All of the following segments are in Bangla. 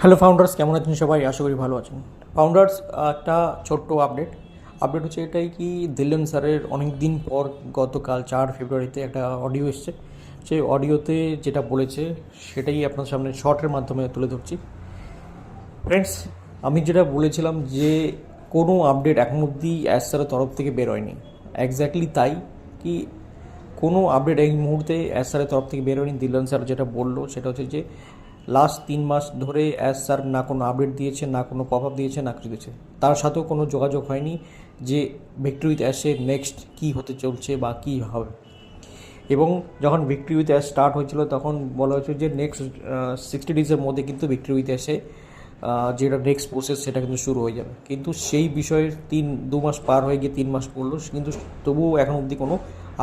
হ্যালো ফাউন্ডার্স, কেমন আছেন সবাই? আশা করি ভালো আছেন। ফাউন্ডার্স, একটা ছোট্ট আপডেট হচ্ছে এটাই কি, দিল্লন স্যারের অনেক দিন পর গতকাল 4 ফেব্রুয়ারিতে একটা অডিও এসছে। সেই অডিওতে যেটা বলেছে সেটাই আপনার সামনে শর্টের মাধ্যমে তুলে ধরছি। ফ্রেন্ডস, আমি যেটা বলেছিলাম যে কোনো আপডেট এখন অবধি অ্যাজ স্যারের তরফ থেকে বের হয়নি, এক্স্যাক্টলি তাই কি কোনো আপডেট এই মুহূর্তে অ্যাজ স্যারের তরফ থেকে বের হয়নি। দিল্লন স্যার যেটা বললো সেটা হচ্ছে যে লাস্ট 3 মাস ধরে অ্যাজ স্যার না কোনো আপডেট দিয়েছে, না কোনো পপ আপ দিয়েছে, না কিছু দিয়েছে। তার সাথেও কোনো যোগাযোগ হয়নি যে ভিক্টরি উইথ অ্যাশে নেক্সট কী হতে চলছে বা কী হবে। এবং যখন ভিক্টরি উইথ অ্যাশ স্টার্ট হয়েছিল তখন বলা হয়েছিল যে নেক্সট 60 ডেজের মধ্যে কিন্তু ভিক্টরি উইথ অ্যাশে যেটা নেক্সট প্রসেস সেটা কিন্তু শুরু হয়ে যাবে। কিন্তু সেই বিষয়ে 2 মাস পার হয়ে গিয়ে 3 মাস পড়লো, কিন্তু তবুও এখন অবধি কোনো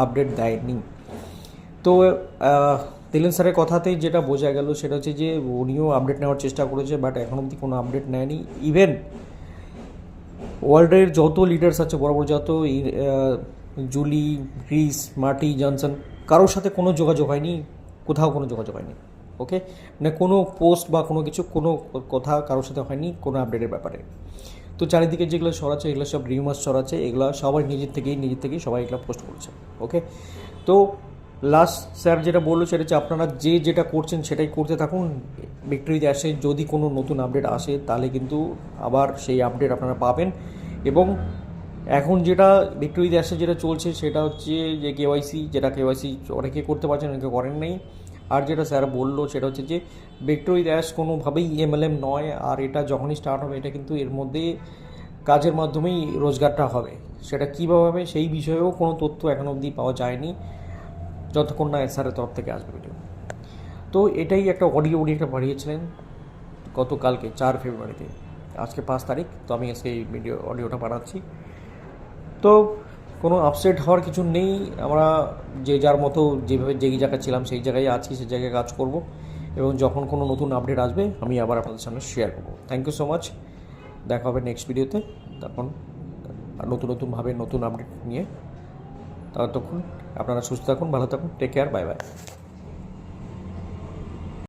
আপডেট দেয়নি। তো দিলেন স্যারের কথাতেই যেটা বোঝা গেল সেটা হচ্ছে যে উনিও আপডেট নেওয়ার চেষ্টা করেছে, বাট এখন অবধি কোনো আপডেট নেয়নি। ইভেন ওয়ার্ল্ডের যত লিডার্স আছে, বড় বড় যত জুলি, গ্রিস, মার্টি, জনসন, কারোর সাথে কোনো যোগাযোগ হয়নি, কোথাও কোনো যোগাযোগ হয়নি। ওকে, মানে কোনো পোস্ট বা কোনো কিছু, কোনো কথা কারোর সাথে হয়নি কোনো আপডেটের ব্যাপারে। তো চারিদিকে যেগুলো ছড়াচ্ছে এগুলো সব রিউমার্স ছড়াচ্ছে, এগুলো সবাই নিজের থেকেই সবাই এগুলো পোস্ট করছে। ওকে, তো লাস্ট স্যার যেটা বললো সেটা হচ্ছে আপনারা যেটা করছেন সেটাই করতে থাকুন। ভিক্টরিতে আসে যদি কোনো নতুন আপডেট আসে তাহলে কিন্তু আবার সেই আপডেট আপনারা পাবেন। এবং এখন যেটা ভিক্টরিতে আসে যেটা চলছে সেটা হচ্ছে যে কেওয়াইসি, যেটা কেওয়াইসি অনেকে করতে পারছেন, অনেকে করেন নেই। আর যেটা স্যার বললো সেটা হচ্ছে যে ভিক্টরি ড্যাশ কোনোভাবেই এমএলএম নয়, আর এটা যখনই স্টার্ট হবে এটা কিন্তু এর মধ্যে কাজের মাধ্যমেই রোজগারটা হবে। সেটা কীভাবে হবে সেই বিষয়েও কোনো তথ্য এখন অবধি পাওয়া যায়নি যতক্ষণ না স্যারের তরফ থেকে আসবে ভিডিও। তো এটাই একটা অডিও উনি একটা বাড়িয়েছিলেন গতকালকে 4 ফেব্রুয়ারিতে। আজকে 5 তারিখ, তো আমি আজকে এই অডিওটা বানাচ্ছি। তো কোনো আপসেট হওয়ার কিছু নেই, আমরা যে যার মতো যেভাবে যেই জায়গায় ছিলাম সেই জায়গায় আছি, সেই জায়গায় কাজ করব। এবং যখন কোনো নতুন আপডেট আসবে আমি আবার আপনাদের সামনে শেয়ার করবো। থ্যাংক ইউ সো মাচ, দেখা হবে নেক্সট ভিডিওতে। তখন নতুনভাবে নতুন আপডেট নিয়ে, ততক্ষণ আপনারা সুস্থ থাকুন, ভালো থাকুন, টেক কেয়ার, বাই বাই।